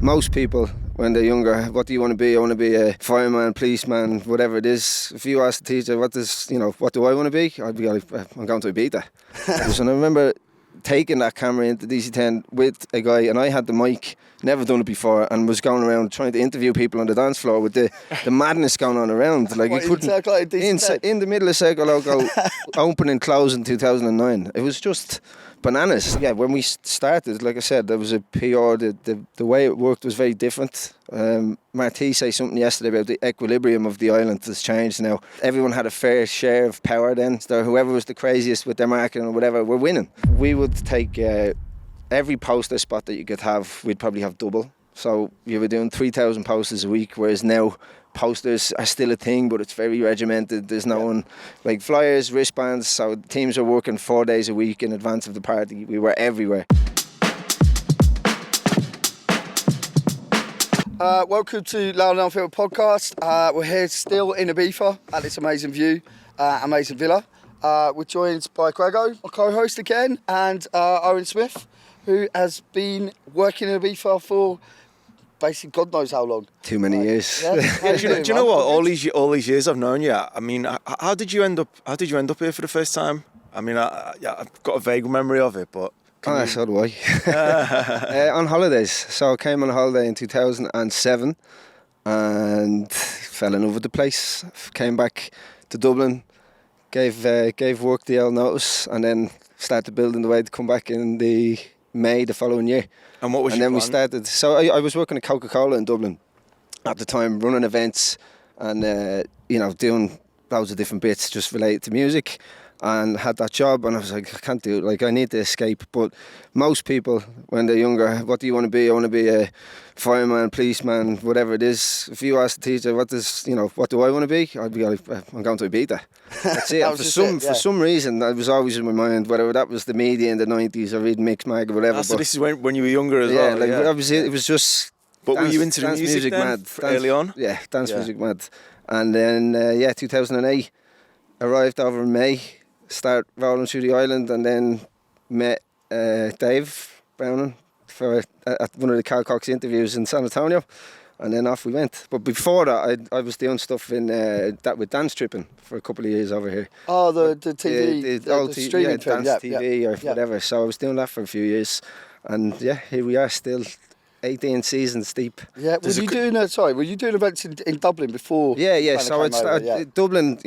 most people, when they're younger, what do you want to be? I want to be a fireman, policeman, whatever it is. If you ask the teacher, what do I want to be? I'd be like, I'm going to Ibiza. And I remember taking that camera into DC-10 with a guy, and I had the mic, never done it before, and was going around trying to interview people on the dance floor with the madness going on around. Like, what, you couldn't in the middle of Circle Loco, open and close in 2009. It was just bananas. Yeah, when we started, like I said, there was a PR. The way it worked was very different. Marty said something yesterday about the equilibrium of the island has changed now. Everyone had a fair share of power then. So whoever was the craziest with their marketing or whatever were winning. We would take every poster spot that you could have, we'd probably have double. So you were doing 3,000 posters a week, whereas now posters are still a thing, but it's very regimented. There's no one, like flyers, wristbands, so teams are working 4 days a week in advance of the party. We were everywhere. Welcome to Loud&Unfiltered podcast. We're here still in Ibiza at this amazing view, amazing villa. We're joined by Grego, our co-host again, and Eóin Smyth, who has been working in Ibiza for basically God knows how long. Too many years. Yeah. Do you know what? All these years I've known you. I mean, how did you end up here for the first time? I mean, I've got a vague memory of it, but. So do I. On holidays. So I came on holiday in 2007 and fell in love with the place. Came back to Dublin, gave work the old notice, and then started building the way to come back in the May the following year. And what was your plan? We started. So I was working at Coca-Cola in Dublin at the time, running events and doing loads of different bits just related to music. And had that job, and I was like, I can't do it. Like, I need to escape. But most people, when they're younger, what do you want to be? I want to be a fireman, policeman, whatever it is. If you ask the teacher, what do I want to be? I'd be like, I'm going to Ibiza. That's it. For some reason, that was always in my mind. Whether that was the media in the 90s or reading Mix Mag or whatever. So this is when you were younger as well. Obviously it was just. But were you into the music then, mad early on? Yeah, dance music mad. And then 2008, arrived over in May. Start rolling through the island, and then met Dave Browning at one of the Carl Cox interviews in San Antonio, and then off we went. But before that, I was doing stuff in that with dance tripping for a couple of years over here. Oh, the TV, the streaming thing, dance TV or whatever. So I was doing that for a few years, and here we are still. 18 seasons deep. Yeah, were you doing events in Dublin before? Yeah. So I'd started Dublin,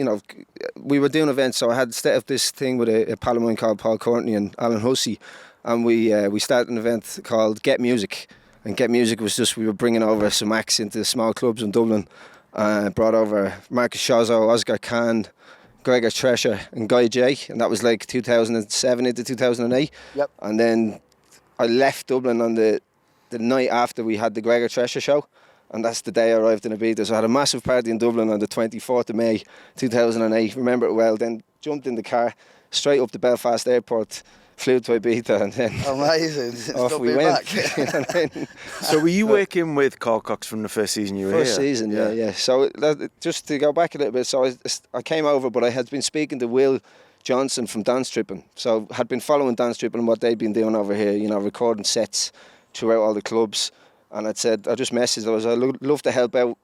we were doing events, so I had set up this thing with a pal of mine called Paul Courtney and Alan Hussey, and we started an event called Get Music. And Get Music was just, we were bringing over some acts into small clubs in Dublin. Brought over Marcus Shozzo, Oscar Khan, Gregor Tresher and Guy J, and that was like 2007 into 2008. Yep. And then I left Dublin on the night after we had the Gregor Tresher show, and that's the day I arrived in Ibiza. So I had a massive party in Dublin on the 24th of May 2008, remember it well. Then jumped in the car straight up to Belfast airport, flew to Ibiza, and then amazing. off we went. So were you working with Carl Cox from the first season you were here? First season, yeah. So just to go back a little bit, so I came over, but I had been speaking to Will Johnson from Dance Tripping, so had been following Dance Tripping and what they'd been doing over here, recording sets throughout all the clubs, and I just messaged, I'd love to help out,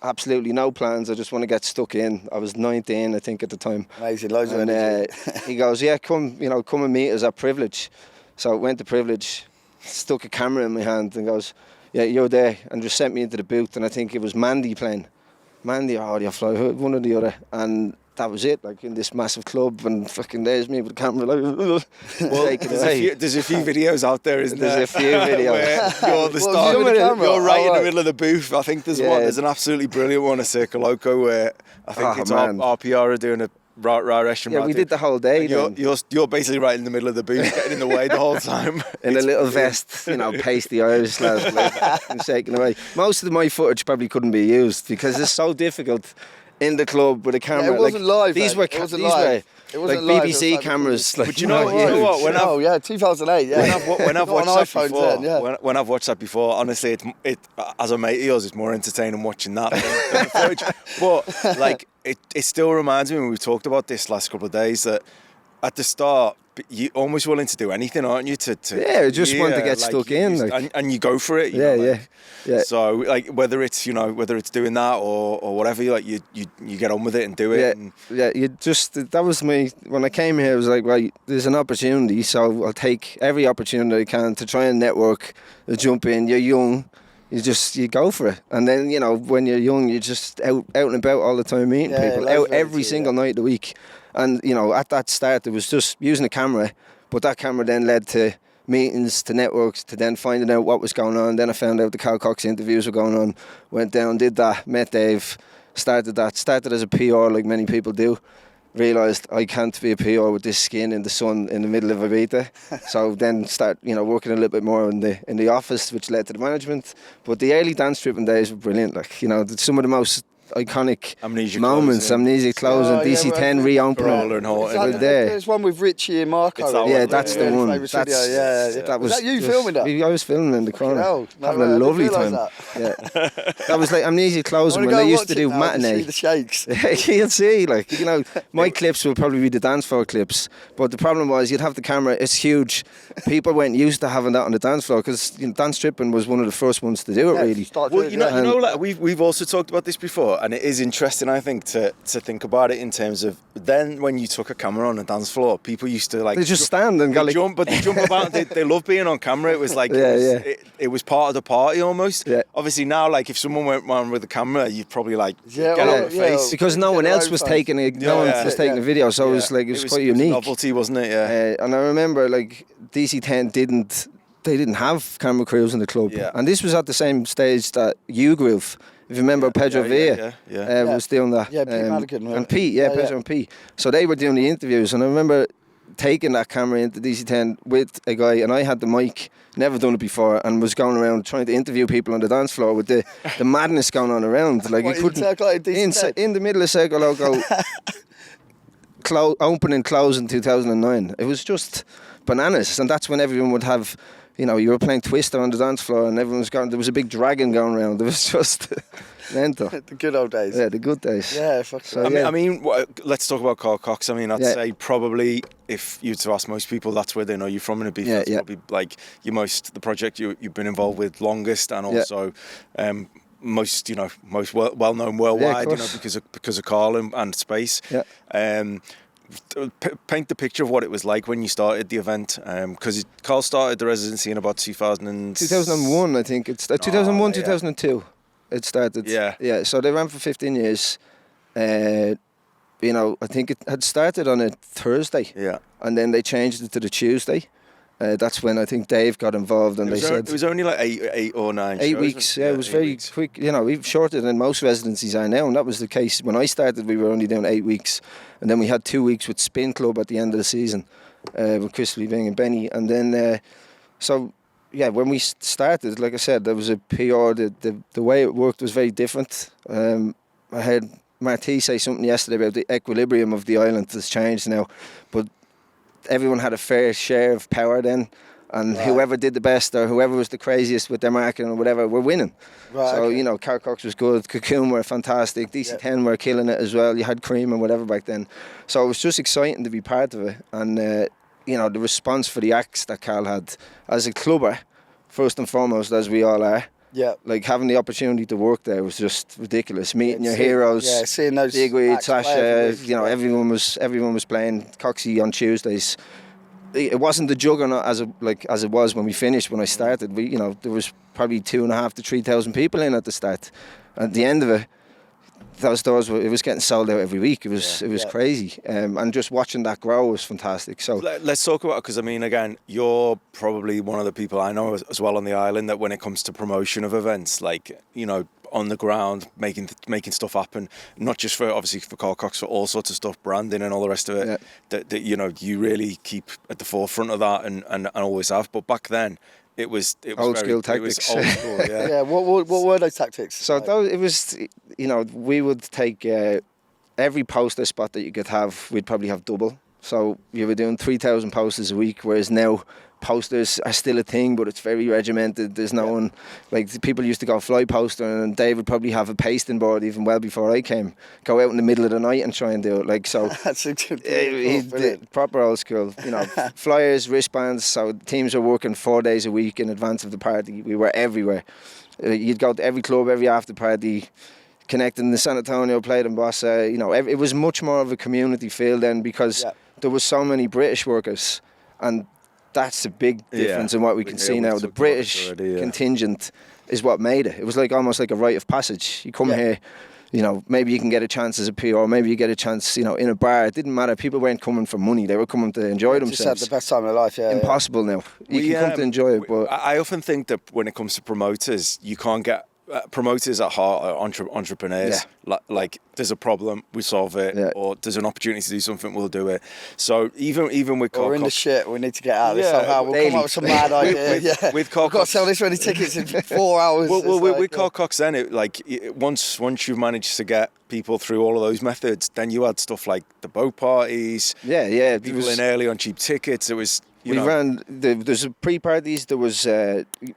absolutely no plans, I just want to get stuck in. I was 19 I think at the time. Amazing, loads of energy. He goes, yeah, come and meet us at Privilege. So I went to Privilege, stuck a camera in my hand and goes, yeah, you're there, and just sent me into the booth, and I think it was Mandy playing, Mandy or Audiofly, one or the other, and that was it, like in this massive club, and fucking there's me with the camera like, well, there's a few videos out there, isn't there? There's a few videos. Where you're the star, you're right in the middle of the booth. I think there's one, there's an absolutely brilliant one at Circle Loco where I think it's our PR are doing a Yeah, we did the whole day. You're basically right in the middle of the booth, getting in the way the whole time. In a little vest, pasty Irish lads, and shaking away. Most of my footage probably couldn't be used because it's so difficult in the club with a camera. Yeah, it wasn't live. These were BBC cameras. But you know what? 2008. Yeah. When I've watched that before, when I've watched that before, honestly, it as a mate of yours, it's more entertaining watching that than the footage. But like, it still reminds me when we've talked about this last couple of days that at the start, you're almost willing to do anything, aren't you? Yeah, just want to get stuck in, and you go for it. Yeah. So like whether it's doing that or whatever, you get on with it and do it. That was me when I came here. I was like, right, there's an opportunity, so I'll take every opportunity I can to try and network, jump in. You're young. You go for it, and then when you're young, you're just out and about all the time meeting people, out every single night of the week. And at that start, it was just using a camera, but that camera then led to meetings, to networks, to then finding out what was going on. Then I found out the Carl Cox interviews were going on. Went down, did that, met Dave, started as a PR like many people do. Realised I can't be a PR with this skin in the sun in the middle of Ibiza. So then start working a little bit more in the office, which led to the management. But the early dance tripping days were brilliant. Some of the most iconic moments, Amnesia closing, DC10 reopening. There's one with Richie and Marco. That's the one. Was that you filming that? I was filming in the corner, having a lovely time. That was like Amnesia closing when they used to do matinee. The shakes. You'll see, my clips will probably be the dance floor clips, but the problem was you'd have the camera. It's huge. People weren't used to having that on the dance floor because dance tripping was one of the first ones to do it. Really. Well, we've also talked about this before. And it is interesting, I think, to think about it in terms of then when you took a camera on a dance floor, people used to they just stand and go jump, but they jump about. They love being on camera. It was like it was part of the party almost. Yeah. Obviously now, if someone went round with a camera, you'd probably get on the face because no one else was taking it. No one was taking a video, so it was quite unique. It was novelty, wasn't it? Yeah. And I remember DC10 didn't have camera crews in the club, and this was at the same stage that U-Groove. If you remember, Pedro Villa was doing that. Yeah, Pete Madigan. And Pete, Pedro and Pete. So they were doing the interviews, and I remember taking that camera into DC10 with a guy, and I had the mic, never done it before, and was going around trying to interview people on the dance floor with the madness going on around. You couldn't in the middle of Circle Loco, opening closing 2009. It was just bananas, and that's when everyone would have. You were playing Twister on the dance floor and everyone was going, there was a big dragon going around. It was just mental. The good old days. Yeah, the good days. Yeah, I mean, let's talk about Carl Cox. I mean, I'd say probably if you were to ask most people, that's where they know you from in Ibiza. It's probably the project you've been involved with longest and also most well-known worldwide, because of Carl and Space. Yeah. Paint the picture of what it was like when you started the event, because Carl started the residency in about 2001, I think. It's 2001, 2002 it started. Yeah, so they ran for 15 years. I think it had started on a Thursday, and then they changed it to the Tuesday. That's when I think Dave got involved, and they said it was only like 8 or 9 8 weeks. Yeah, it was very quick. Even shorter than most residencies are now, and that was the case when I started. We were only doing 8 weeks, and then we had 2 weeks with Spin Club at the end of the season with Chris Leving and Benny, and then when we started, like I said, there was a PR. The way it worked was very different. I heard Marty say something yesterday about the equilibrium of the island has changed now, but everyone had a fair share of power then, and whoever did the best or whoever was the craziest with their marketing or whatever were winning. So Carl Cox was good, Cocoon were fantastic, DC10 were killing it as well. You had Cream and whatever back then, so it was just exciting to be part of it. And the response for the acts that Carl had as a clubber, first and foremost, as we all are. Yeah, having the opportunity to work there was just ridiculous. Meeting your heroes, seeing those Digweed, Pacha, everyone was playing Coxie on Tuesdays. It wasn't the juggernaut as it was when we finished. When I started, there was probably 2,500 to 3,000 people in at the start. At the end of it, those doors it was getting sold out every week. It was crazy, and just watching that grow was fantastic. So let's talk about it, because I mean, again, you're probably one of the people I know as well on the island that when it comes to promotion of events, on the ground, making stuff happen, not just for Carl Cox, for all sorts of stuff, branding and all the rest of it. That you really keep at the forefront of that and always have. But back then, it was old school tactics. It was old school, yeah. What were those tactics? So it was, we would take every poster spot that you could have, we'd probably have double. So you were doing 3,000 posters a week, whereas now posters are still a thing, but it's very regimented. There's no one, like, people used to go fly poster, and Dave would probably have a pasting board even well before I came, go out in the middle of the night and try and do it, like, so. That's a good He did proper old school, you know, flyers, wristbands, so teams were working 4 days a week in advance of the party. We were everywhere. You'd go to every club, every after party, connected in the San Antonio, played in Pacha, you know, it was much more of a community feel then, because there was so many British workers, and that's a big difference in what we can see now. The British contingent is what made it. It was like almost like a rite of passage. You come here, you know, maybe you can get a chance as a PR, maybe you get a chance, you know, in a bar. It didn't matter. People weren't coming for money. They were coming to enjoy themselves. Just had the best time of their life, Impossible now. You can come to enjoy it, but I often think that when it comes to promoters, you can't get... promoters at heart are entrepreneurs. Like, there's a problem, we solve it, or there's an opportunity to do something, we'll do it. So even with Carl We're in the shit, we need to get out of this somehow. We'll come up with some mad idea. With Carl We've got to sell this many tickets in 4 hours. Well, with Carl Cox then, once you've managed to get people through all of those methods, then you had stuff like the boat parties, people in early on cheap tickets. It was, there's pre-parties, there was,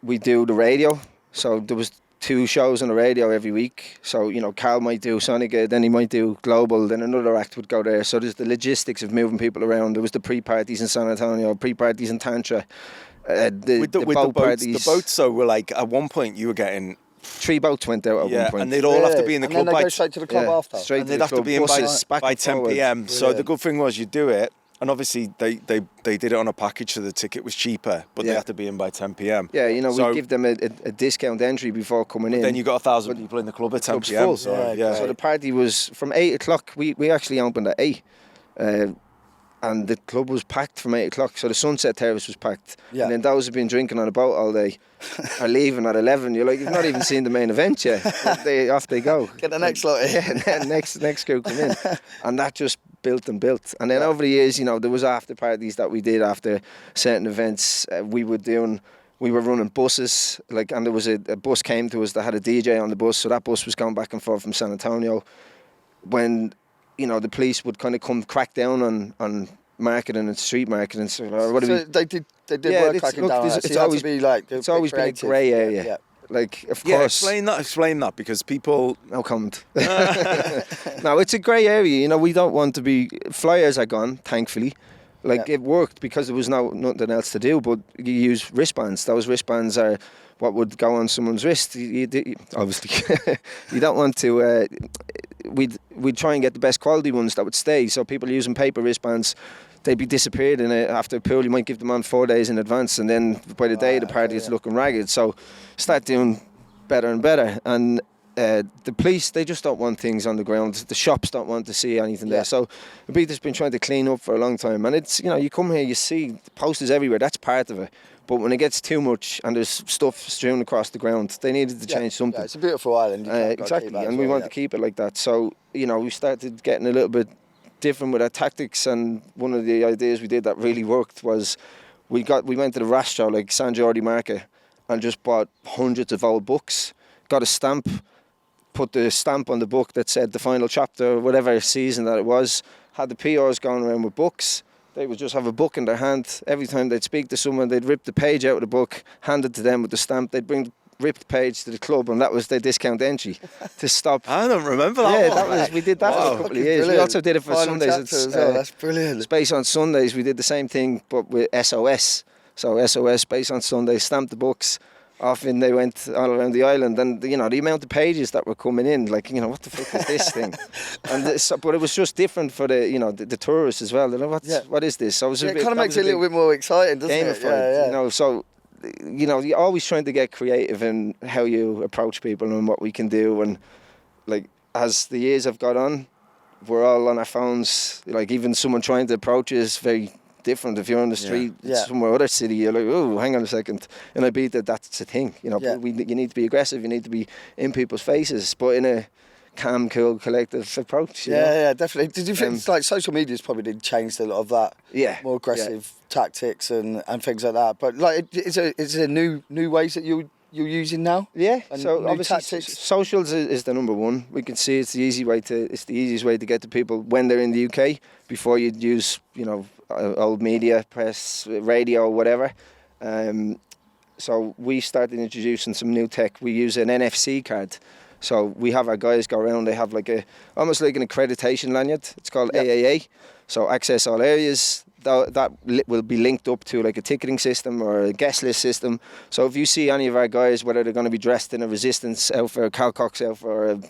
we do the radio, so there was 2 shows on the radio every week. So, you know, Carl might do Sonica, then he might do Global, then another act would go there. So there's the logistics of moving people around. There was the pre-parties in San Antonio, pre-parties in Tantra, the boat parties. The boats, though, were like, at one point you were getting... 3 boats went out at one point. And they'd all have to be in the club by... go straight to the club after. Straight and to they'd the have club. to be in by 10 p.m. So the good thing was you do it, and obviously they did it on a package, so the ticket was cheaper, but they had to be in by 10 p.m. Yeah, you know, we give them a discount entry before coming in. Then you got 1,000 people in the club at 10 p.m. So the party was from 8 o'clock. We actually opened at 8. And the club was packed from 8 o'clock, so the Sunset Terrace was packed. And then those who've been drinking on a boat all day are leaving at 11. You're like, you've not even seen the main event yet. Off they go. Get the next lot in. Yeah, next crew come in. And that just built and built. And then over the years, you know, there was after parties that we did after certain events. We were running buses, like, and there was a bus came to us that had a DJ on the bus, so that bus was going back and forth from San Antonio. When, you know, the police would kind of come crack down on marketing and street marketing. So they did work cracking down. It's always been a grey area. Yeah. Like, of course. Explain that, because people... No comment. No, it's a grey area. You know, we don't want to be... Flyers are gone, thankfully. Like, it worked because there was nothing else to do, but you use wristbands. Those wristbands are what would go on someone's wrist. Obviously, you don't want to... We'd try and get the best quality ones that would stay. So people using paper wristbands, they'd be disappeared after a pool. You might give them on 4 days in advance, and then by the day of the party it's looking ragged. So start doing better and better. And the police, they just don't want things on the ground. The shops don't want to see anything there. So Ibiza's been trying to clean up for a long time. And it's, you know, you come here, you see posters everywhere. That's part of it. But when it gets too much and there's stuff strewn across the ground, they needed to change something. Yeah, it's a beautiful island. Exactly, and we want to keep it like that. So, you know, we started getting a little bit different with our tactics, and one of the ideas we did that really worked was we went to the Rastro, like San Jordi Market, and just bought hundreds of old books, got a stamp, put the stamp on the book that said the final chapter, whatever season that it was, had the PRs going around with books. They would just have a book in their hand. Every time they'd speak to someone, they'd rip the page out of the book, hand it to them with the stamp. They'd bring the ripped page to the club, and that was their discount entry to stop. I don't remember that one. We did that for a couple of years. Brilliant. We also did it for Sundays. That's brilliant. Space on Sundays, we did the same thing, but with SOS. So SOS, Space on Sundays, stamped the books. Often they went all around the island, and, you know, the amount of pages that were coming in, like, you know, what the fuck is this thing? But it was just different for the, you know, the tourists as well. They're like, what is this? So it kind of makes it a little bit more exciting, doesn't it? Yeah. You know, so, you know, you're always trying to get creative in how you approach people and what we can do. And, like, as the years have got on, we're all on our phones. Like, even someone trying to approach is very different. If you're on the street somewhere other city, you're like, oh, hang on a second. In Ibiza, that's the thing. You know, you need to be aggressive. You need to be in people's faces, but in a calm, cool, collective approach. Yeah, definitely. Did you think like social media's probably did change a lot of that? Yeah, more aggressive tactics and things like that. But like, is there new ways that you're using now? Yeah. And so obviously, socials is the number one. We can see it's the easiest way to get to people when they're in the UK. Before you'd use, you know, old media, press, radio, whatever. So we started introducing some new tech. We use an NFC card. So we have our guys go around, they have almost like an accreditation lanyard. It's called AAA. So access all areas. That will be linked up to like a ticketing system or a guest list system. So if you see any of our guys, whether they're going to be dressed in a Resistance outfit, or Carl Cox outfit, or a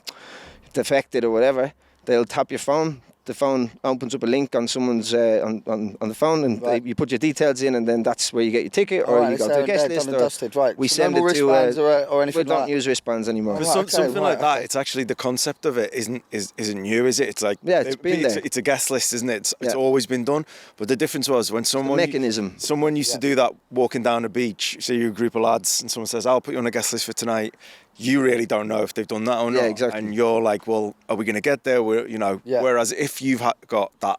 Defected or whatever, they'll tap your phone. The phone opens up a link on someone's on the phone, and you put your details in, and then that's where you get your ticket, or you go to a guest list. Done and dusted, right. We so send it to wristbands or anything. We don't use wristbands anymore. Because something like that, it's actually the concept of it isn't new, is it? It's like it's been there. It's a guest list, isn't it? It's always been done. But the difference was when someone someone used to do that walking down a beach. So you're a group of lads, and someone says, "I'll put you on a guest list for tonight." You really don't know if they've done that or not. Yeah, exactly. And you're like, well, are we going to get there? Whereas if you've got that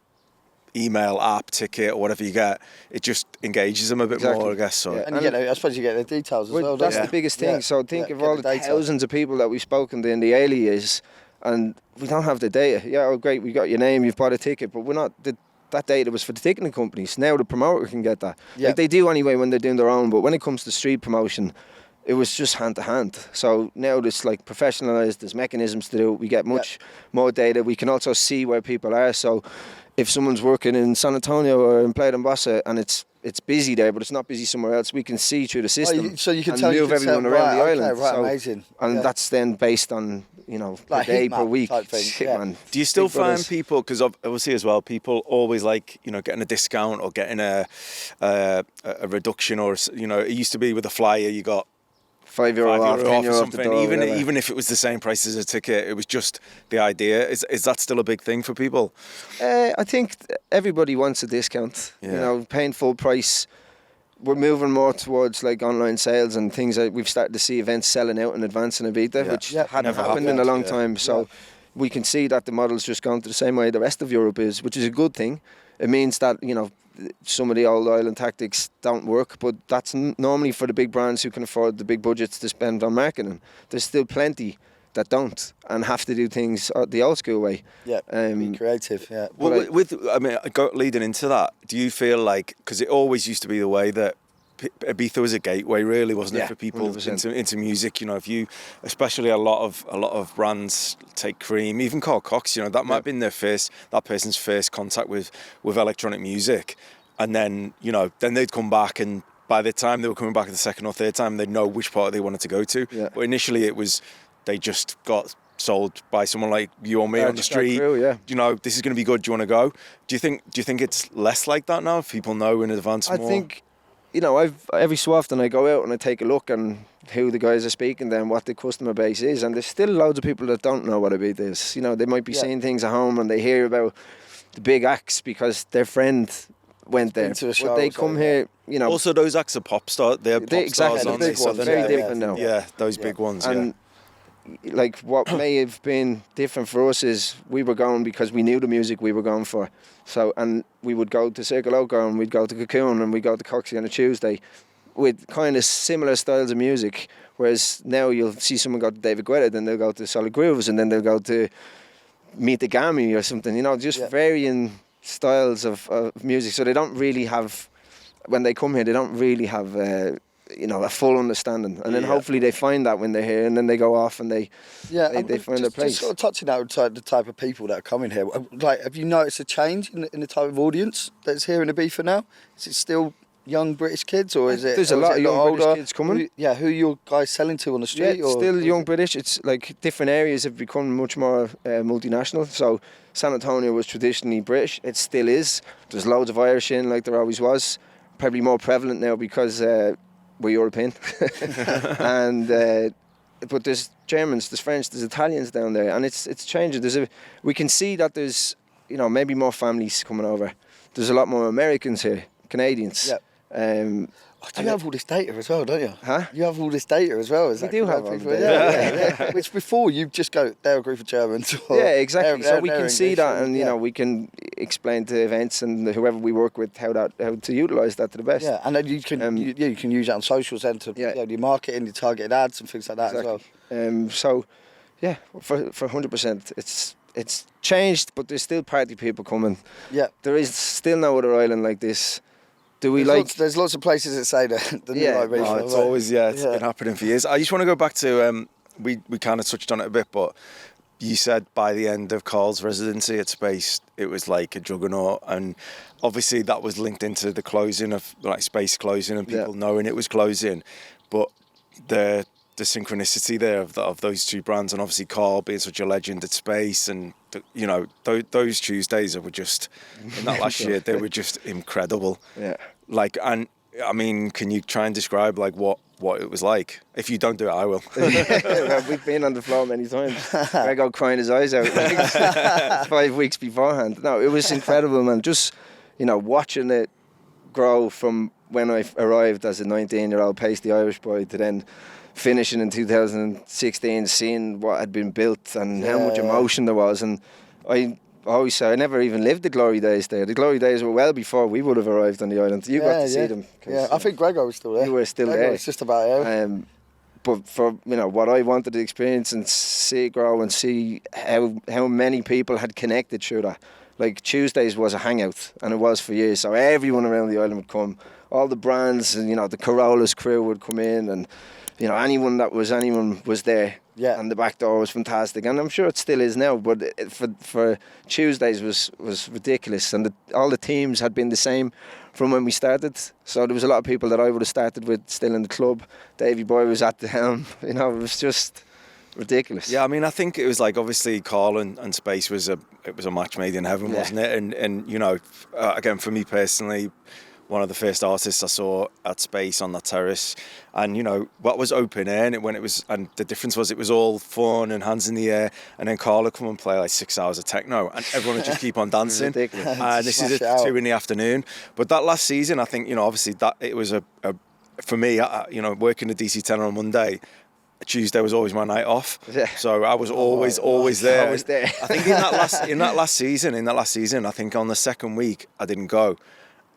email app ticket or whatever you get, it just engages them a bit more, I guess. So. Yeah. And I suppose you get the details as well. That's the biggest thing. So think of all the thousands of people that we've spoken to in the early years, and we don't have the data. Yeah, oh great, we got your name, you've bought a ticket, but we're not. That data was for the ticketing companies. Now the promoter can get that. Yeah. Like they do anyway when they're doing their own, but when it comes to street promotion, it was just hand to hand. So now it's like professionalised, there's mechanisms to do it. We get much more data. We can also see where people are. So if someone's working in San Antonio or in Playa d'Ambossa and it's busy there, but it's not busy somewhere else, we can see through the system so you can move everyone around the island. Right, so, amazing. And that's then based on, like per day, per week. Type thing. Man. Do you still find people, because obviously as well, people always like, getting a discount or getting a reduction, or, it used to be with a flyer, you got €5 off, €10 or off the door, even if it was the same price as a ticket, it was just the idea. Is that still a big thing for people? I think everybody wants a discount. Paying full price. We're moving more towards like online sales and things. We've started to see events selling out in advance in Ibiza, which hadn't happened in a long time. So we can see that the model's just gone to the same way the rest of Europe is, which is a good thing. It means that some of the old island tactics don't work, but that's normally for the big brands who can afford the big budgets to spend on marketing. There's still plenty that don't and have to do things the old school way. Yeah, be creative. Yeah. Well, leading into that, do you feel like, because it always used to be the way that Ibiza was a gateway, really, wasn't it, for people into music? If you, especially a lot of brands take Cream, even Carl Cox, that might have been that person's first contact with electronic music, and then then they'd come back, and by the time they were coming back the second or third time, they'd know which part they wanted to go to. Yeah. But initially, it was they just got sold by someone like you or me on the street. This is going to be good. Do you want to go? Do you think it's less like that now? If people know in advance more? I think. Every so often I go out and I take a look on who the guys are speaking to and what the customer base is, and there's still loads of people that don't know what a beat is. They might be seeing things at home and they hear about the big acts because their friend went there. But they come here, Also, those acts are pop stars. They're pop stars, aren't they? So very different now. Yeah, those big ones. And like what may have been different for us is we were going because we knew the music we were going for. So, and we would go to Circle Loco and we'd go to Cocoon and we'd go to Coxie on a Tuesday with kind of similar styles of music. Whereas now you'll see someone go to David Guetta, then they'll go to Solid Grooves, and then they'll go to Meet the Gami or something, just varying styles of music. So they don't really have, when they come here, they don't really have a full understanding, and then hopefully they find that when they're here, and then they go off and they find their place. Just sort of touching out the type of people that are coming here, like, have you noticed a change in the type of audience that's here in Ibiza now? Is it still young British kids, or is it? There's a lot of young British kids coming. Who are you guys selling to on the street? Yeah, still young British. It's like different areas have become much more multinational. So San Antonio was traditionally British. It still is. There's loads of Irish in, like there always was. Probably more prevalent now because we're European. And but there's Germans, there's French, there's Italians down there, and it's changing. We can see that there's maybe more families coming over. There's a lot more Americans here, Canadians. Yeah. You have all this data as well, don't you? Huh? You have all this data as well. We do have all the data. Yeah. Which before you just go, they're a group of Germans. Yeah, exactly. So we can see that, and we can explain to events and whoever we work with how to utilise that to the best. Yeah, and then you can you can use that on socials and to your marketing, your targeted ads and things like that as well. So, yeah, for 100%, it's changed, but there's still party people coming. Yeah. There is still no other island like this. There's lots of places that say that. It's always been happening for years. I just want to go back to we kind of touched on it a bit, but you said by the end of Carl's residency at Space, it was like a juggernaut, and obviously that was linked into the closing of like Space closing and people knowing it was closing, but the synchronicity there of those two brands, and obviously Carl being such a legend at Space, and those Tuesdays were just in that last year, they were just incredible. Yeah. Like, and I mean, can you try and describe like what it was like? If you don't do it, I will. Well, we've been on the floor many times. Grego crying his eyes out like 5 weeks beforehand. No, it was incredible, man. Just, watching it grow from when I arrived as a 19-year-old pasty Irish boy to then finishing in 2016, seeing what had been built and how much emotion there was. And I always say I never even lived the glory days there. The glory days were well before we would have arrived on the island. You got to see them. Yeah, I think Grego was still there. You were still Grego there. was just about here. But for what I wanted to experience and see it grow and see how many people had connected through that. Like Tuesdays was a hangout, and it was for years. So everyone around the island would come. All the brands and the Corollas crew would come in, and anyone was there. Yeah. And the back door was fantastic, and I'm sure it still is now. But for Tuesdays was ridiculous, and all the teams had been the same from when we started. So there was a lot of people that I would have started with still in the club. Davey Boy was at the helm. It was just ridiculous. Yeah, I mean, I think it was like obviously Carl and Space was a match made in heaven, wasn't it? And again, for me personally, one of the first artists I saw at Space on that terrace, and what was open air, and the difference was it was all fun and hands in the air, and then Carl would come and play like 6 hours of techno, and everyone would just keep on dancing. And this is at 2 p.m. But that last season, I think obviously that it was a for me, working at DC10 on Monday. Tuesday was always my night off, so I was always there. Always there. I think in that last season, I think on the second week I didn't go,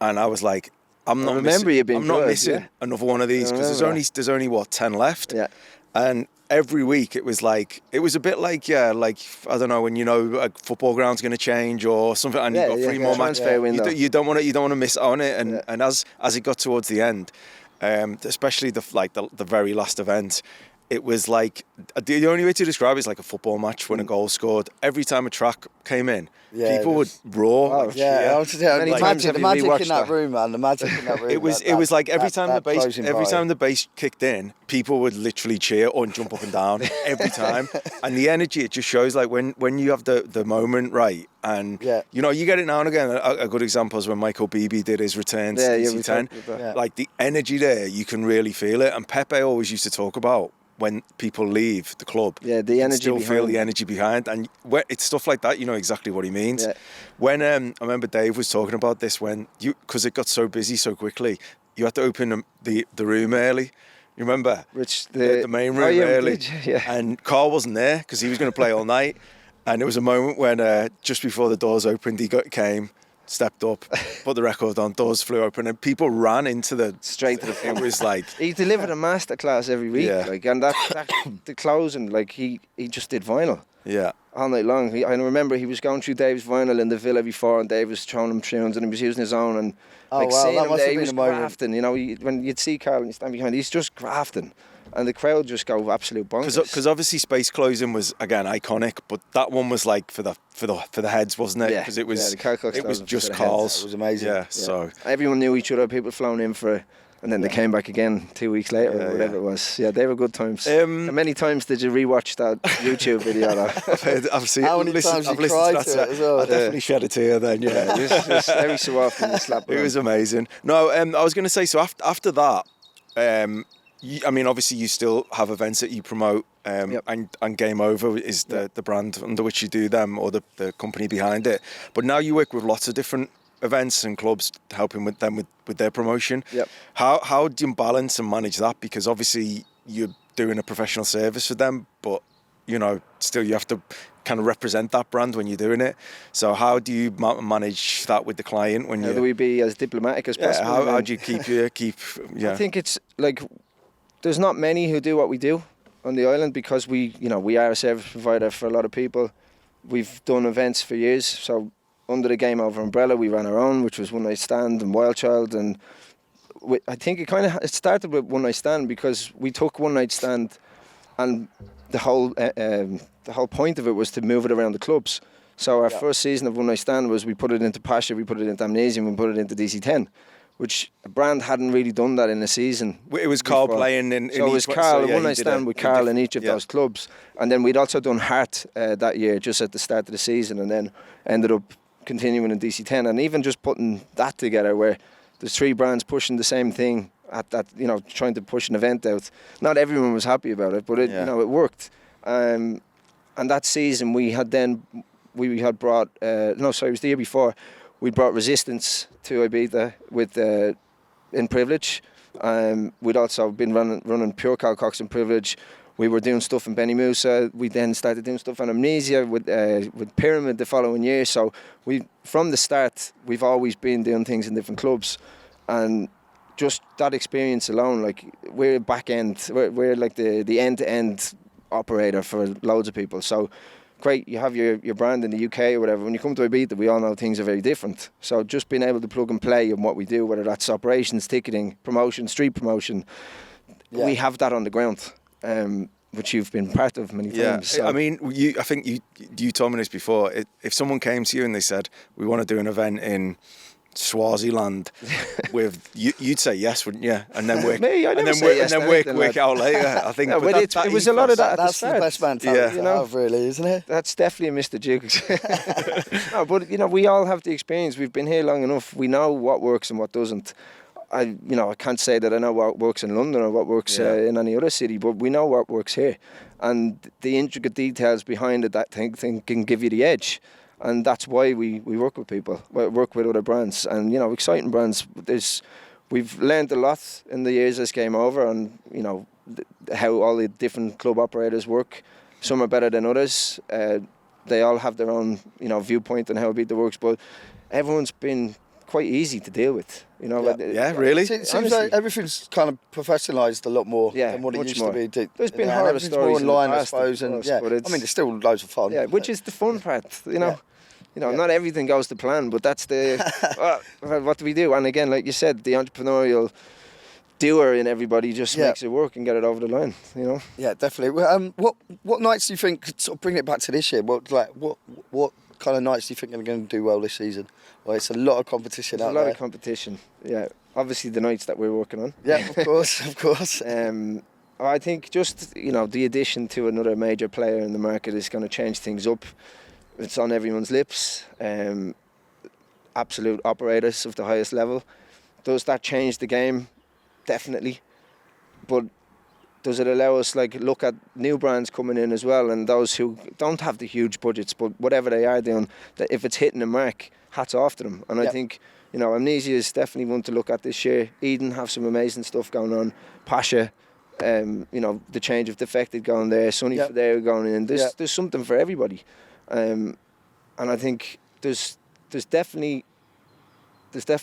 and I was like, I'm not missing another one of these, because there's only what 10 left, and every week it was a bit like I don't know, when a football ground's going to change or something, and you've got 3 more matches. You don't want to miss out on it, and as it got towards the end, especially the very last event. It was like, the only way to describe it is like a football match when a goal scored. Every time a track came in, people would roar. The magic in that room, man. The magic in that room. It was like every time the bass kicked in, people would literally cheer or jump up and down every time. And the energy, it just shows like when you have the moment right. And you get it now and again. A good example is when Michael Beebe did his return to DC10. Like the energy there, you can really feel it. And Pepe always used to talk about when people leave the club, the energy, still feel the energy behind, and it's stuff like that. You know exactly what he means. When I remember Dave was talking about this, because it got so busy so quickly, you had to open the room early. You remember, the main room early, and Carl wasn't there because he was going to play all night. And there was a moment when just before the doors opened, he came. Stepped up, put the record on, doors flew open, and people ran straight to the front. It was like he delivered a masterclass every week, and that the closing, like he just did vinyl, all night long. I remember he was going through Dave's vinyl in the villa before, and Dave was throwing him tunes, and he was using his own, and seeing him there, he was grafting. When you'd see Carl and you stand behind, he's just grafting. And the crowd just go absolute bonkers. Because obviously Space closing was again iconic, but that one was like for the heads, wasn't it? Because it was just Carl's. It was amazing. Yeah. So everyone knew each other. People flown in for, and then they came back again 2 weeks later, or whatever it was. Yeah, they were good times. How many times did you rewatch that YouTube video? I've seen. How many times you cried to it as well? I definitely shed a tear then. Yeah, just every so often you slap. It was amazing. No, I was going to say, so after that. I mean, obviously, you still have events that you promote, and Game Over is the brand under which you do them, or the company behind it. But now you work with lots of different events and clubs, helping with them with their promotion. Yep. How do you balance and manage that? Because obviously you're doing a professional service for them, but still you have to kind of represent that brand when you're doing it. So how do you manage that with the client when how do we be as diplomatic as possible? How do you keep? I think it's like. There's not many who do what we do on the island because we are a service provider for a lot of people. we've done events for years. So under the Game Over umbrella, we ran our own, which was One Night Stand and Wild Child, and I think it started with One Night Stand because we took One Night Stand, and the whole point of it was to move it around the clubs. So our first season of One Night Stand was we put it into Pacha, we put it into Amnesia, and we put it into DC10, which a brand hadn't really done that in a season. It was Carl playing in so it was Carl, One Night Stand with Carl in each of those clubs. And then we'd also done Heart that year, just at the start of the season, and then ended up continuing in DC10. And even just putting that together, where there's 3 brands pushing the same thing at that, trying to push an event out. Not everyone was happy about it, but it worked. And that season we had brought, it was the year before, we brought Resistance to Ibiza with In Privilege. We'd also been running pure Carl Cox and Privilege. We were doing stuff in Benny Musa. We then started doing stuff on Amnesia with Pyramid the following year. So from the start, we've always been doing things in different clubs, and just that experience alone, like we're back end, we're like the end to end operator for loads of people. So great, you have your brand in the UK or whatever. When you come to Ibiza, we all know things are very different. So just being able to plug and play in what we do, whether that's operations, ticketing, promotion, street promotion, we have that on the ground. Which you've been part of many times. So. I mean, I think you told me this before. If someone came to you and they said, we want to do an event in Swaziland, you'd say yes, wouldn't you? And then work, work out later. I think. No, but it was a lot of that. That's the best mentality to have, really, isn't it? That's definitely a Mr. Jukes. No, but we all have the experience. We've been here long enough. We know what works and what doesn't. I can't say that I know what works in London or what works in any other city, but we know what works here, and the intricate details behind it, that thing can give you the edge, and that's why we work with people, work with other brands, and exciting brands. We've learned a lot in the years this came over, and how all the different club operators work. Some are better than others. They all have their own viewpoint on how Ibiza works, but everyone's been quite easy to deal with, really. It seems like everything's kind of professionalised a lot more than what it used to be. There's been horror stories more online, I suppose, and there's still loads of fun. Yeah, which is the fun part, not everything goes to plan, but that's the what do we do? And again, like you said, the entrepreneurial doer in everybody just makes it work and get it over the line, Yeah, definitely. What nights do you think, sort of bring it back to this year? What kind of nights do you think are going to do well this season? Well, it's a lot of competition out there. A lot of competition, yeah. Obviously the nights that we're working on. Yeah, of course. I think just, the addition to another major player in the market is going to change things up. It's on everyone's lips. Absolute operators of the highest level. Does that change the game? Definitely. But does it allow us look at new brands coming in as well, and those who don't have the huge budgets, but whatever they are doing, that if it's hitting a mark, hats off to them. And I think Amnesia is definitely one to look at this year. Eden have some amazing stuff going on. Pacha, the change of Defected going there. Sonny Fidel going in. There's something for everybody, and I think there's definitely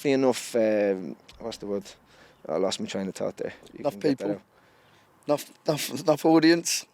enough. What's the word? I lost my train of thought there. Enough people. Enough audience.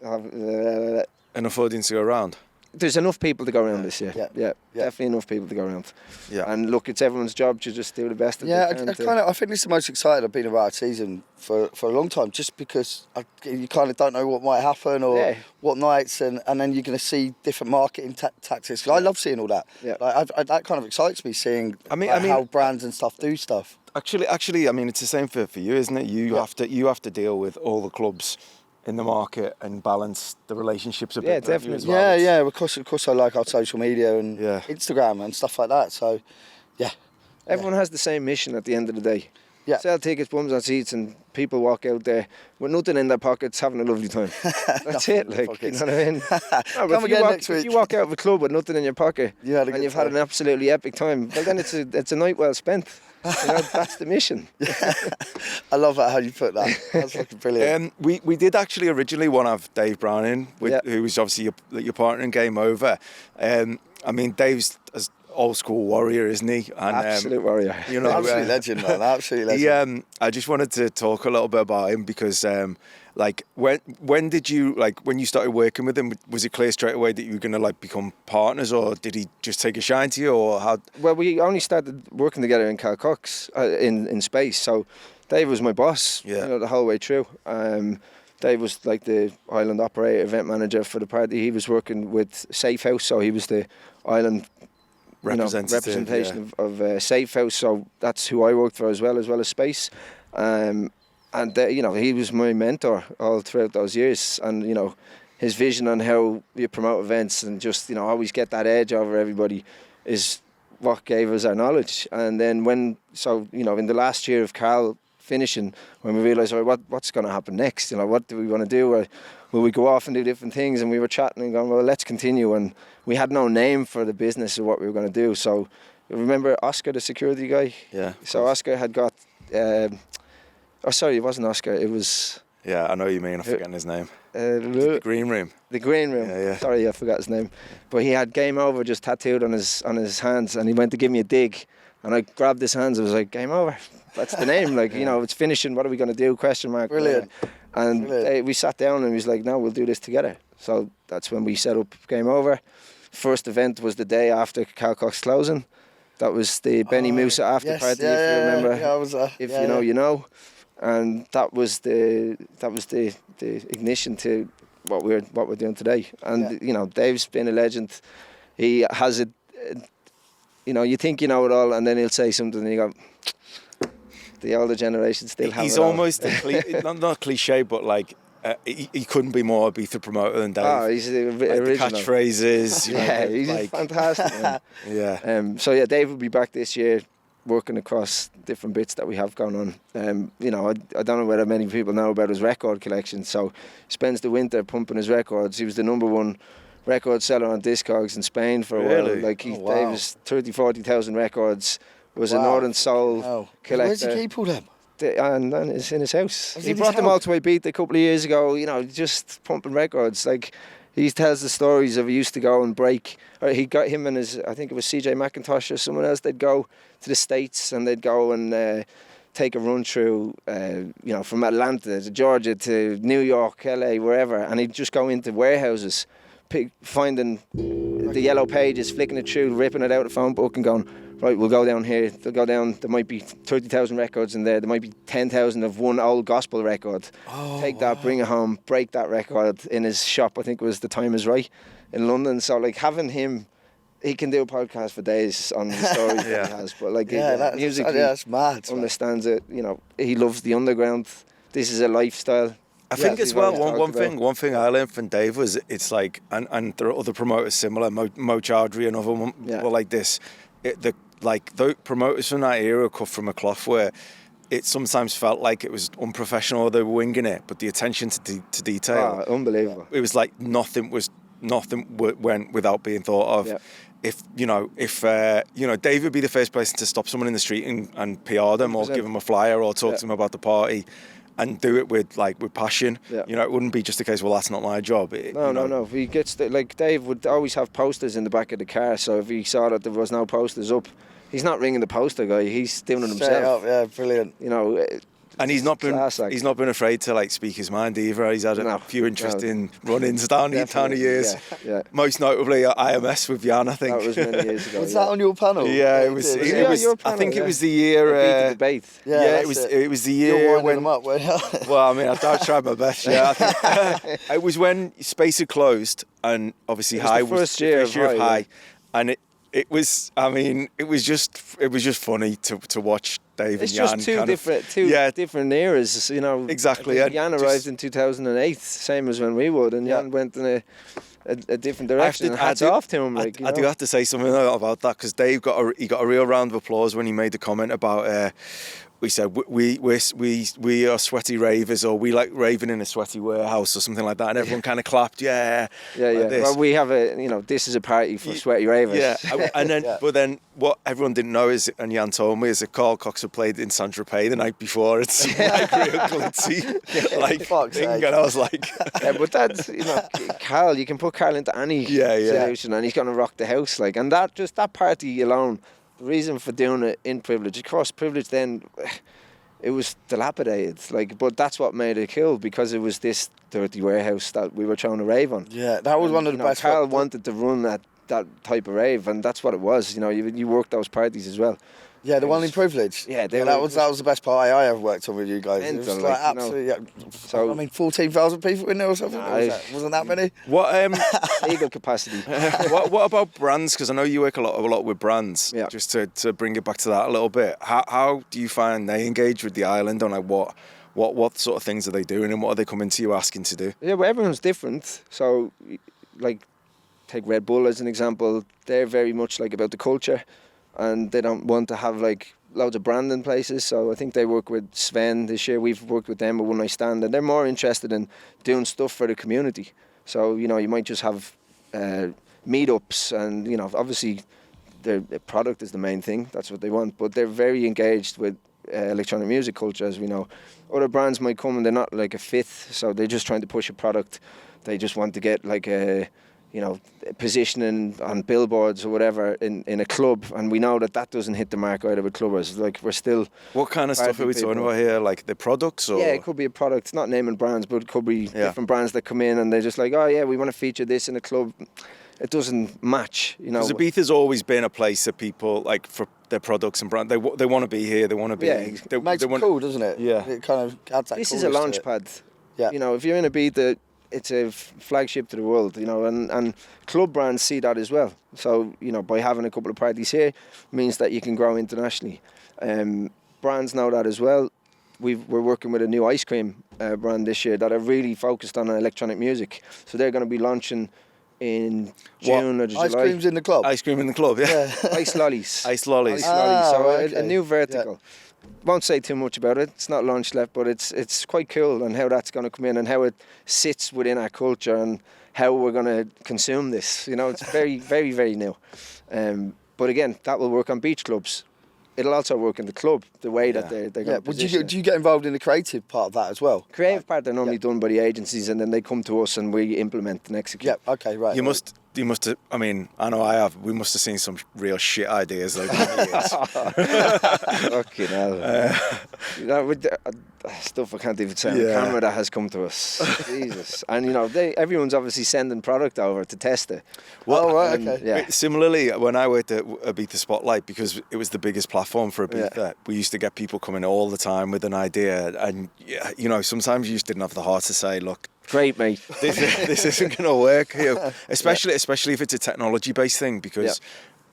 Enough audience to go around. There's enough people to go around this year. Yeah. Definitely enough people to go around. Yeah. And look, it's everyone's job to just do the best that they can. I think it's the most excited I've been about a season for a long time, just because you kind of don't know what might happen or what nights, and then you're going to see different marketing tactics. I love seeing all that. Yeah. That kind of excites me, seeing how brands and stuff do stuff. Actually, I mean, it's the same for you, isn't it? You have to deal with all the clubs in the market and balance the relationships a bit. Yeah, definitely. As well. Yeah. Of course, I like our social media and Instagram and stuff like that. So, everyone has the same mission at the end of the day. Yeah. Sell tickets, bums on seats, and people walk out there with nothing in their pockets, having a lovely time. That's it. You know what I mean? If you walk out of a club with nothing in your pocket and you've had an absolutely epic time, well, then it's a night well spent. That's the mission. I love that, how you put that. That's fucking brilliant. We did actually originally want to have Dave Brown in, who was obviously your partner in Game Over. I mean, Dave's has old school warrior, isn't he? And, absolute warrior. You know, absolute legend, man. Absolute legend. I just wanted to talk a little bit about him because, like, when did you, like, when you started working with him, was it clear straight away that you were going to, like, become partners, or did he just take a shine to you, or how? Well, we only started working together in Carl Cox in Space, so Dave was my boss, the whole way through. Dave was like the island operator, event manager for the party. He was working with Safe House, so he was the island representation of Safe House. So that's who I worked for as well as Space. And he was my mentor all throughout those years. And his vision on how you promote events and just always get that edge over everybody is what gave us our knowledge. And then in the last year of Carl finishing, when we realised, what's going to happen next? What do we want to do? Or will we go off and do different things? And we were chatting and going, well, let's continue. And we had no name for the business of what we were going to do. So remember Oscar, the security guy? Yeah. So Oscar had got... it wasn't Oscar. It was... Yeah, I know what you mean. I'm forgetting his name. The Green Room. The Green Room. Yeah. Sorry, I forgot his name. But he had Game Over just tattooed on his hands, and he went to give me a dig. And I grabbed his hands. I was like, Game Over. That's the name. Like, it's finishing. What are we going to do? Question mark. Brilliant. And we sat down and he was like, no, we'll do this together. So that's when we set up Game Over. First event was the day after Carl Cox closing. That was the Benny Musa after party, if you remember. Yeah, I was if you know, you know. And that was the ignition to what we're doing today. And Dave's been a legend. He has you think you know it all, and then he'll say something and you go, the older generation still have it. He's almost not cliche, but like he couldn't be more Ibiza promoter than Dave. Oh, he's the original. The catchphrases. He's fantastic. Yeah. So Dave will be back this year, working across different bits that we have going on. I don't know whether many people know about his record collection. So he spends the winter pumping his records. He was the #1 record seller on Discogs in Spain for a while. Like Dave's 40,000 records. Was a Northern Soul collector. Where's he keep all them? And it's in his house. He brought them all to Ibiza a couple of years ago. Just pumping records. Like he tells the stories of he used to go and break. Or he got him and I think it was CJ McIntosh or someone else. They'd go to the States and they'd go and take a run through, from Atlanta to Georgia to New York, LA, wherever, and he'd just go into warehouses, finding the yellow pages, flicking it through, ripping it out of the phone book and going, right, we'll go down here. They'll go down. There might be 30,000 records in there. There might be 10,000 of one old gospel record. Take that, bring it home, break that record in his shop. I think it was The Time Is Right in London. So like having him, he can do a podcast for days on the stories that he has. But like musically, that's mad. Understands it. He loves the underground. This is a lifestyle. I think as well, one thing I learned from Dave was it's like, and there are other promoters similar, Mo Chowdhury and other one were like this. The promoters from that era cut from a cloth where it sometimes felt like it was unprofessional or they were winging it, but the attention to detail, unbelievable. It was like nothing went without being thought of. Yeah. If Dave would be the first person to stop someone in the street and PR them 100%. Or give them a flyer or talk to them about the party. And do it with passion. Yeah. It wouldn't be just a case, well, that's not my job. No. If he gets Dave would always have posters in the back of the car. So if he saw that there was no posters up, he's not ringing the poster guy. He's doing it himself. Yeah, brilliant. And he's not been afraid to speak his mind either. He's had a few interesting run-ins down the years. Yeah. Most notably at IMS with Jan, I think. That was many years ago. Was that on your panel? Yeah, it was. Your panel, I think it was the year. Debate. It was the year You're when. Them up, well, I mean, I tried my best. Yeah, I think, it was when Space had closed, and obviously High was the first year of High, and it was. I mean, it was just funny to watch Dave and Jan. It's just two different eras, Exactly. Jan arrived in 2008, same as when we would, and Jan went in a different direction. Hats off to him. I do have to say something about that because Dave got a real round of applause when he made the comment about we said we are sweaty ravers, or we like raving in a sweaty warehouse or something like that, and everyone kind of clapped, yeah. Well, we have this is a party for sweaty ravers. Yeah, and then but then what everyone didn't know is, and Jan told me, is that Carl Cox had played in Saint-Tropez the night before. It's like real glitzy, like thing, and I was like, yeah, but that's Carl. You can put Carl into any solution, and he's gonna rock the house. Like, and that party alone. The reason for doing it in Privilege, of course, Privilege then, it was dilapidated, but that's what made it cool, because it was this dirty warehouse that we were trying to rave on. Yeah, that was one of the best. Carl wanted to run that type of rave, and that's what it was. You worked those parties as well. Yeah, the one in Privilege. Yeah, that was the best party I ever worked on with you guys. It was absolutely. So 14,000 people in there or something. Wasn't that many? What legal capacity? What about brands? Because I know you work a lot with brands. Yeah. Just to bring it back to that a little bit. How do you find they engage with the island on what sort of things are they doing, and what are they coming to you asking to do? Yeah, well, everyone's different. So, take Red Bull as an example. They're very much about the culture. And they don't want to have loads of branding places, so I think they work with Sven this year. We've worked with them at One Night Stand, and they're more interested in doing stuff for the community. So you might just have meetups, and obviously their product is the main thing. That's what they want, but they're very engaged with electronic music culture, as we know. Other brands might come and they're not a fit, so they're just trying to push a product. They just want to get positioning on billboards or whatever in a club, and we know that doesn't hit the mark either with clubbers. We're still. What kind of stuff are we talking about here? Like the products, or? Yeah, it could be a product. It's not naming brands, but it could be different brands that come in and they're just oh yeah, we want to feature this in a club. It doesn't match, Because Ibiza's always been a place that people for their products and brand. They want to be here. They want to be. Yeah, it makes it cool, doesn't it? Yeah, it kind of adds that. This is a launch pad. Yeah, if you're in Ibiza, it's a flagship to the world, and club brands see that as well. So, by having a couple of parties here means that you can grow internationally. Brands know that as well. We're working with a new ice cream brand this year that are really focused on electronic music. So they're going to be launching in June or July. Ice cream's in the club? Ice cream in the club, yeah. Ice lollies. Ice lollies. So a new vertical. Yeah. Won't say too much about it. It's not launched yet, but it's quite cool, and how that's going to come in and how it sits within our culture and how we're going to consume this. It's very, very, very new. But again, that will work on beach clubs. It'll also work in the club, the way that they're going to position. Do you get involved in the creative part of that as well? Creative part, they're normally done by the agencies, and then they come to us and we implement and execute. Yeah, okay, right. You must have, I know I have, we must have seen some real shit ideas Fucking hell. With stuff I can't even say on the camera that has come to us. Jesus. And, everyone's obviously sending product over to test it. Well, right, okay. Yeah. Similarly, when I worked at Ibiza Spotlight, because it was the biggest platform for Ibiza, we used to get people coming all the time with an idea. And, sometimes you just didn't have the heart to say, look, great, mate. This isn't going to work here. Especially if it's a technology-based thing, because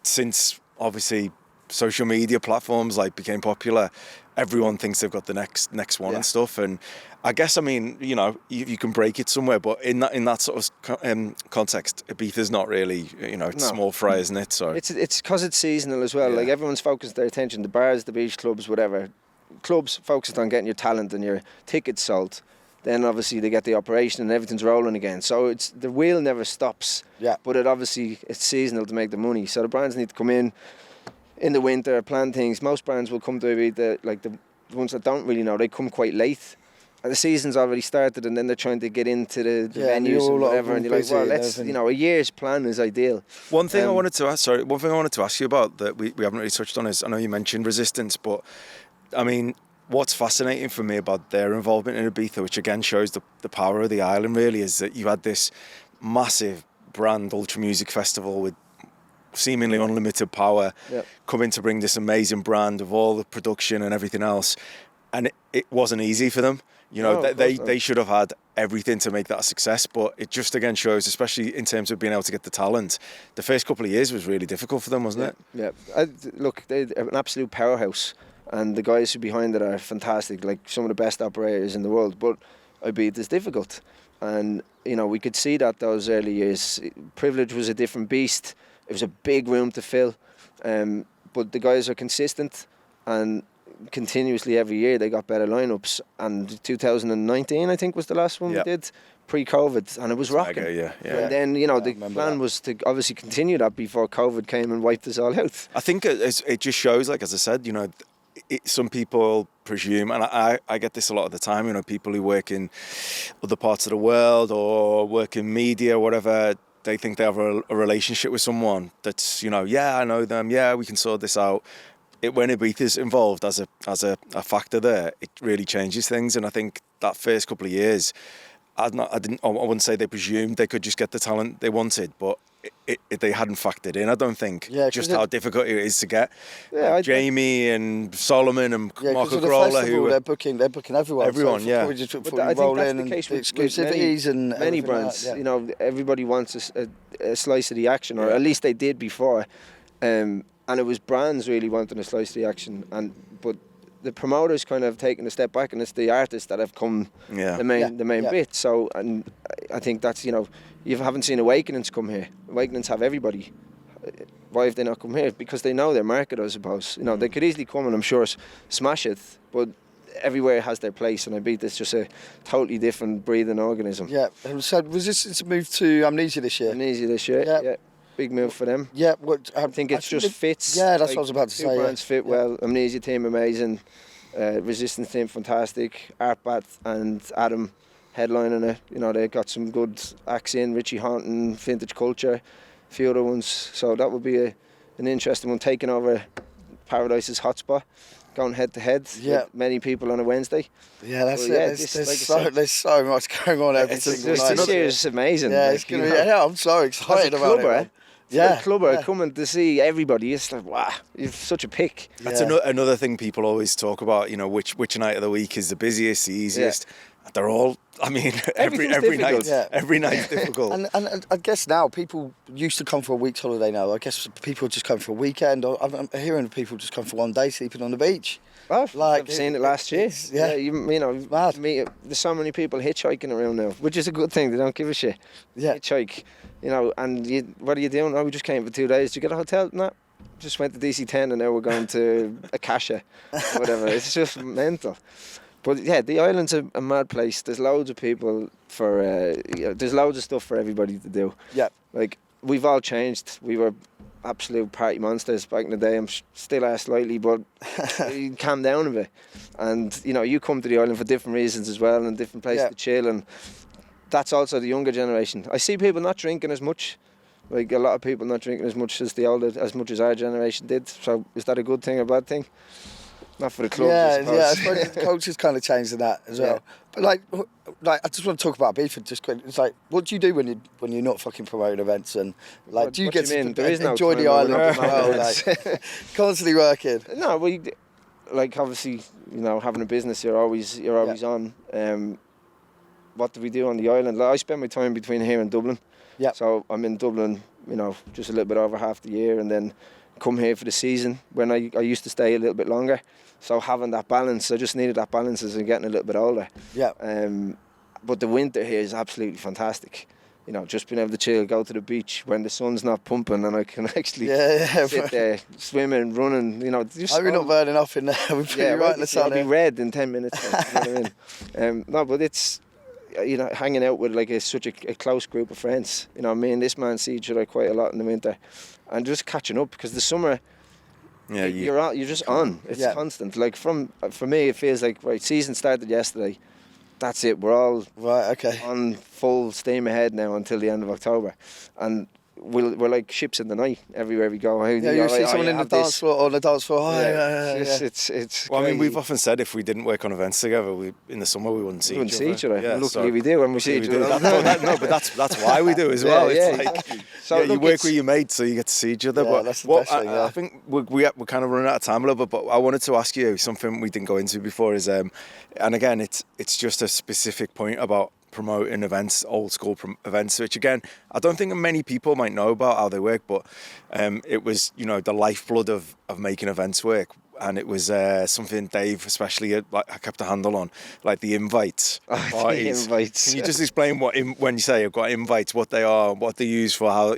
since obviously social media platforms became popular, everyone thinks they've got the next one and stuff. And I guess you can break it somewhere, but in that sort of context, Ibiza's not really it's small fry, isn't it? So it's because it's seasonal as well. Yeah. Everyone's focused their attention, the bars, the beach clubs, whatever. Clubs focused on getting your talent and your tickets sold. Then obviously they get the operation and everything's rolling again. So the wheel never stops. Yeah. But it's seasonal to make the money. So the brands need to come in the winter, plan things. Most brands will come to the ones that don't really know. They come quite late. And the season's already started, and then they're trying to get into the venues and whatever. And you're like, well, let's a year's plan is ideal. One thing I wanted to ask you about that we haven't really touched on is, I know you mentioned Resistance, but what's fascinating for me about their involvement in Ibiza, which again shows the power of the island really, is that you had this massive brand ultra music festival with seemingly unlimited power coming to bring this amazing brand of all the production and everything else, and it wasn't easy for them. They should have had everything to make that a success, but it just again shows, especially in terms of being able to get the talent, the first couple of years was really difficult for them, wasn't it? Yeah. Look, they're an absolute powerhouse. And the guys who behind it are fantastic, some of the best operators in the world. But it's difficult. And, we could see that those early years. Privilege was a different beast. It was a big room to fill. But the guys are consistent. And, continuously every year they got better lineups. And 2019, I think, was the last one we did pre-COVID, and it was rocking. Mega, And then the plan was to obviously continue that before COVID came and wiped us all out. I think it just shows, like as I said, some people presume, and I get this a lot of the time, people who work in other parts of the world or work in media or whatever, they think they have a relationship with someone that's, I know them, we can sort this out. When Ibiza's involved as a factor there, it really changes things. And I think that first couple of years, I wouldn't say they presumed they could just get the talent they wanted, but they hadn't factored in, I don't think, just how difficult it is to get. Jamie and Solomon and Marco Carolla, who they're booking everyone. Everyone, so I think that's the case with exclusivities and many brands. Everybody wants a slice of the action, or at least they did before. And it was brands really wanting a slice of the action, but the promoters kind of taken a step back, and it's the artists that have come the main bit. So, and I think that's you haven't seen Awakenings come here. Awakenings have everybody. Why have they not come here? Because they know their market, I suppose. They could easily come and I'm sure smash it, but everywhere has their place, and Ibiza's just a totally different breathing organism. Yeah. So Resistance moved to Amnesia this year. Yeah. Big move for them. Yeah, I think it just fits. Yeah, that's what I was about to say. Two brands fit well. Amnesia team amazing, Resistance team fantastic. Artbat and Adam headlining it. They got some good acts in. Richie Haunton, Vintage Culture, a few other ones. So that would be an interesting one. Taking over Paradise's hotspot, going head to head with many people on a Wednesday. Yeah, that's it. There's so much going on every single night. This year is amazing. Yeah, it's going to be. Yeah, I'm so excited about it. Clubber coming to see everybody. It's like, wow, you've such a pick. That's another thing people always talk about. Which night of the week is the busiest, the easiest. They're all. I mean, every night's difficult. And I guess now people used to come for a week's holiday. Now I guess people just come for a weekend. I'm hearing people just come for one day sleeping on the beach. Well, I've seen it last year. There's so many people hitchhiking around now, which is a good thing. They don't give a shit. Yeah, hitchhike. And what are you doing? Oh, we just came for 2 days. Did you get a hotel? No, just went to DC10 and now we're going to Pacha, whatever. It's just mental. But yeah, the island's a mad place. There's loads of people there's loads of stuff for everybody to do. Yeah. Like, we've all changed. We were absolute party monsters back in the day. I'm still are slightly, but you calm down a bit. And, you come to the island for different reasons as well, and different places to chill. And that's also the younger generation. I see people not drinking as much. Like, a lot of people not drinking as much as our generation did. So is that a good thing or a bad thing? Not for the clubs, I suppose. I suppose the culture's kind of changed in that as well. But like, I just want to talk about Ibiza just quick. It's like, what do you do when you're not fucking promoting events, and like, do you get to enjoy the island as well? Like, constantly working. No, we obviously having a business, you're always on. What do we do on the island? Like, I spend my time between here and Dublin. Yeah. So I'm in Dublin, just a little bit over half the year, and then come here for the season when I used to stay a little bit longer. So having that balance, I just needed that balance as I'm getting a little bit older. Yeah. But the winter here is absolutely fantastic. Just being able to chill, go to the beach when the sun's not pumping, and I can actually sit there swimming, running. We're not burning off in there. We'll be right in the sun. I'll be red in 10 minutes. You know what I mean? No, but it's hanging out with such a close group of friends. Me and this man see each other quite a lot in the winter, and just catching up, because the summer. Yeah, you're just on. It's constant. Like, for me, it feels like season started yesterday. That's it. We're all on full steam ahead now until the end of October, and we're like ships in the night everywhere we go. You see someone in the dance floor on the dance floor. It's. Well, I mean, we've often said if we didn't work on events together, in the summer we wouldn't see each other. Yeah, luckily we do when we see each other. No, but that's why we do as well. You work with your mates, so you get to see each other. But that's the best thing. I think we're kind of running out of time a little bit. But I wanted to ask you something we didn't go into before. Is and again, it's just a specific point about promoting events, old school events, which again, I don't think many people might know about how they work, but it was, the lifeblood of making events work. And it was something Dave especially I kept a handle on, like the invites. The invites. Can you just explain when you say I've got invites, what they are, what they use for, how,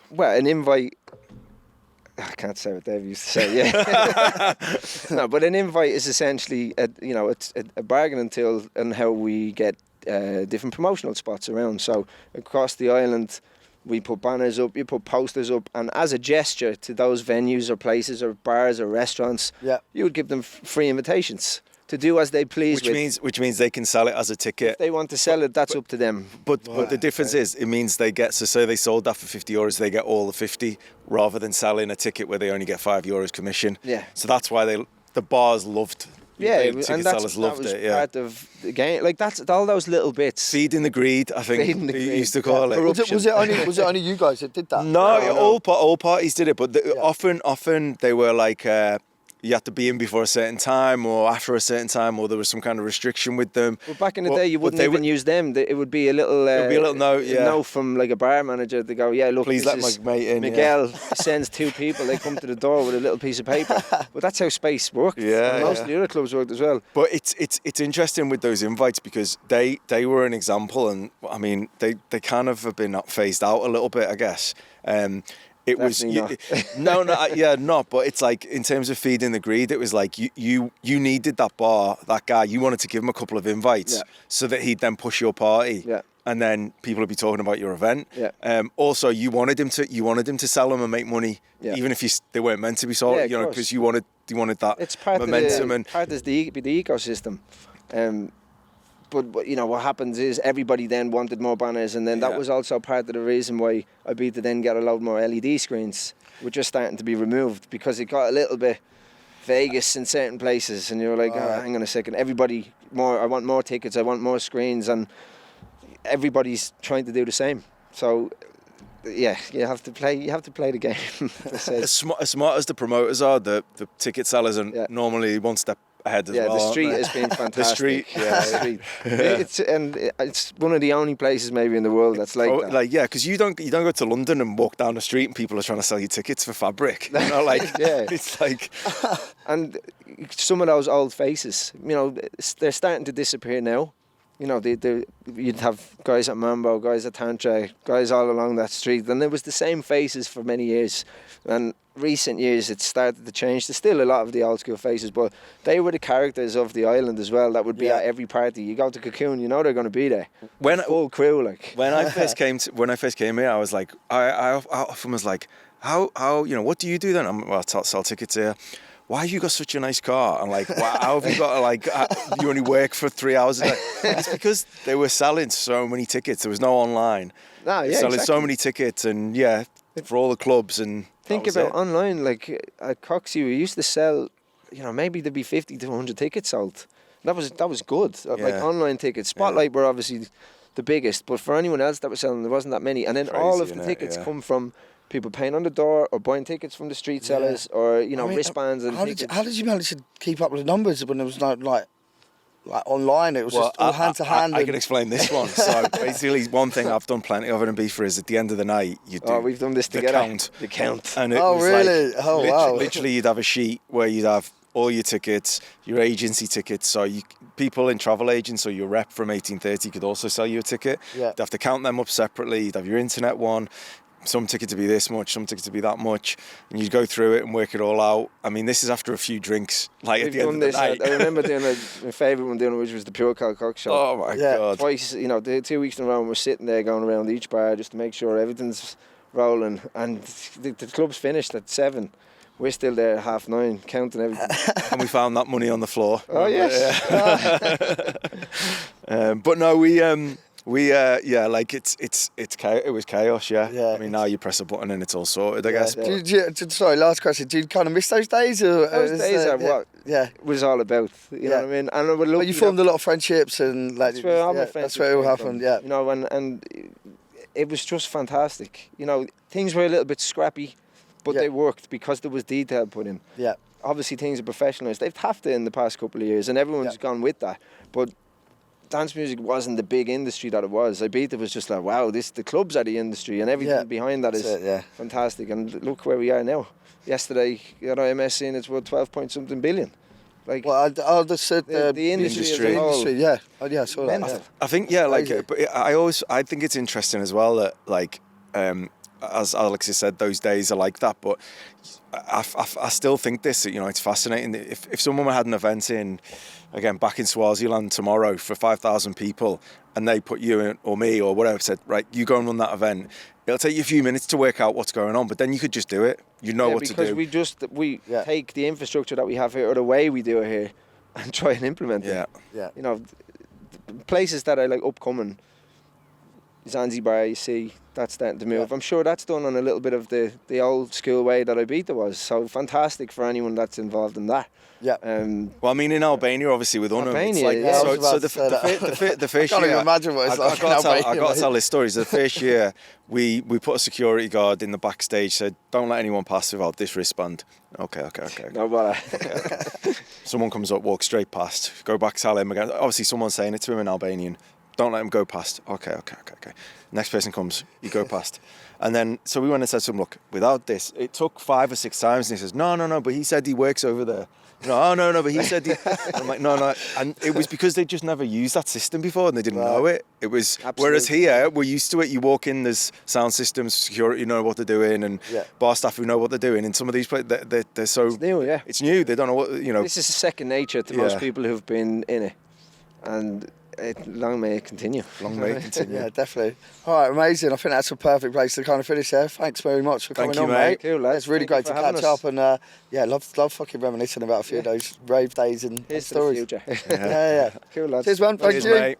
well, an invite, I can't say what Dave used to say. Yeah. No, but an invite is essentially it's a bargaining tool on how we get different promotional spots around. So across the island, we put banners up, you put posters up, and as a gesture to those venues or places or bars or restaurants, you would give them free invitations to do as they please. Which means they can sell it as a ticket. If they want to sell it, that's up to them. But the difference is, it means they get, so say they sold that for €50, they get all the 50, rather than selling a ticket where they only get €5 commission. Yeah. So that's why the bars loved. Ticket sellers loved it. Yeah. Part of the game, like that's all those little bits. Feeding the greed, I think you used to call it. Was it only you guys that did that? No, all parties did it, but often they were like. You had to be in before a certain time or after a certain time, or there was some kind of restriction with them. Well, back in the day, you wouldn't even use them. It would be a little note from like a bar manager to go, yeah, look, please let my mate in. Miguel sends 2 people, they come to the door with a little piece of paper. But that's how Space worked. Yeah, and most of the other clubs worked as well. But it's interesting with those invites because they were an example, and I mean they kind of have been phased out a little bit, I guess. It Definitely was not. But it's like in terms of feeding the greed, it was like you needed that guy. You wanted to give him a couple of invites so that he'd then push your party. Yeah. And then people would be talking about your event. Yeah. Also, you wanted him to sell them and make money, even if they weren't meant to be sold. Yeah, because you wanted that it's part momentum part of the ecosystem. But what happens is everybody then wanted more banners, and then that was also part of the reason why Ibiza then got a load more LED screens, which are starting to be removed because it got a little bit Vegas in certain places, and you're like, hang on a second, everybody I want more tickets, I want more screens, and everybody's trying to do the same. So you have to play the game. As smart as the promoters are, the ticket sellers are normally one step ahead as well. The street has been fantastic. The street, It's one of the only places maybe in the world that's like that. Because you don't go to London and walk down the street and people are trying to sell you tickets for fabric. It's like, and some of those old faces, they're starting to disappear now. You'd have guys at Mambo, guys at Tantra, guys all along that street, and there was the same faces for many years. And recent years, it started to change. There's still a lot of the old school faces, but they were the characters of the island as well. That would be at every party. You go to Cocoon, they're going to be there. Full crew, like. When I first came here, I was like, I often was like, how what do you do then? I sell tickets here. Why have you got such a nice car? I'm like, wow, how have you got you only work for 3 hours a day? It's because they were selling so many tickets. There was no online. Selling so many tickets, and for all the clubs. And think about online, like at Coxie, we used to sell, maybe there'd be 50 to 100 tickets sold. That was good. Like online tickets. Spotlight were obviously the biggest, but for anyone else that was selling, there wasn't that many. And then all of the tickets come from people paying on the door or buying tickets from the street sellers or wristbands and tickets. How did you manage to keep up with the numbers when there was no like online? It was just all hand to hand. I can explain this one. So basically, one thing I've done plenty of in Ibiza is at the end of the night you do. We've done this together. The count. And it was really? Wow! Literally, you'd have a sheet where you'd have all your tickets, your agency tickets. So people in travel agents or your rep from 1830 could also sell you a ticket. Yeah. You'd have to count them up separately. You'd have your internet one. Some tickets to be this much, some tickets to be that much, and you'd go through it and work it all out. I mean, this is after a few drinks, at the end of the night. I remember doing my favourite one doing it, which was the pure Carl Cox show. Oh my God! Twice, the 2 weeks in a row, we're sitting there going around each bar just to make sure everything's rolling. And the club's finished at 7. We're still there at 9:30, counting everything. And we found that money on the floor. Oh yes. But no, it was chaos. I mean, now you press a button and it's all sorted, I guess. Sorry, last question. Do you kind of miss those days? Those days are what it was all about. You know what I mean? And I would love. You formed a lot of friendships and that's where all my friendships. That's where it all happened. Yeah. And it was just fantastic. Things were a little bit scrappy, but they worked because there was detail put in. Yeah. Obviously, things are professionalised. They've had to in the past couple of years, and everyone's gone with that. But dance music wasn't the big industry that it was. Ibiza was just like, wow, the clubs are the industry, and everything behind that is fantastic. And look where we are now. Yesterday, MS saying it's worth 12-point-something billion. Like, well, I'll just said the industry. I saw that. I think, but I think it's interesting as well that as Alex has said, those days are like that. But I still think this, you know, it's fascinating. If someone had an event back in Swaziland tomorrow for 5,000 people, and they put you in, or me or whatever, said, right, you go and run that event. It'll take you a few minutes to work out what's going on, but then you could just do it. You know what to do. Because we take the infrastructure that we have here, or the way we do it here, and try and implement it. Yeah. You know, places that are like upcoming, Zanzibar, you see, that's starting to move. I'm sure that's done on a little bit of the old school way that Ibiza was. So fantastic for anyone that's involved in that. Yeah. Well, I mean, in Albania, obviously, with Unum, it's like, the first I can't year, even imagine what it's like. I got to tell this story. So the first year, we put a security guard in the backstage, said, don't let anyone pass without this wristband. Okay. No bother. Someone comes up, walks straight past, go back, tell him again. Obviously, someone's saying it to him in Albanian. Don't let him go past. Okay. Next person comes, you go past. And then, so we went and said to him, look, without this, it took 5 or 6 times. And he says, no, but he said he works over there. No, but he said he... I'm like, no. And it was because they just never used that system before and they didn't know it. It was... Absolutely. Whereas here, we're used to it. You walk in, there's sound systems, security know what they're doing, and bar staff who know what they're doing. In some of these places, they're so... It's new, yeah. It's new. They don't know what, you know... This is second nature to most people who've been in it. And... long may it continue. Long may it continue. Yeah, definitely. All right, amazing. I think that's a perfect place to kind of finish there. Thanks very much for coming on, mate. Cool, lads. It's really great to catch up and love fucking reminiscing about a few of those rave days and Here's stories. the future. Yeah. Cool, lads. Cheers, man. Thank you. Mate.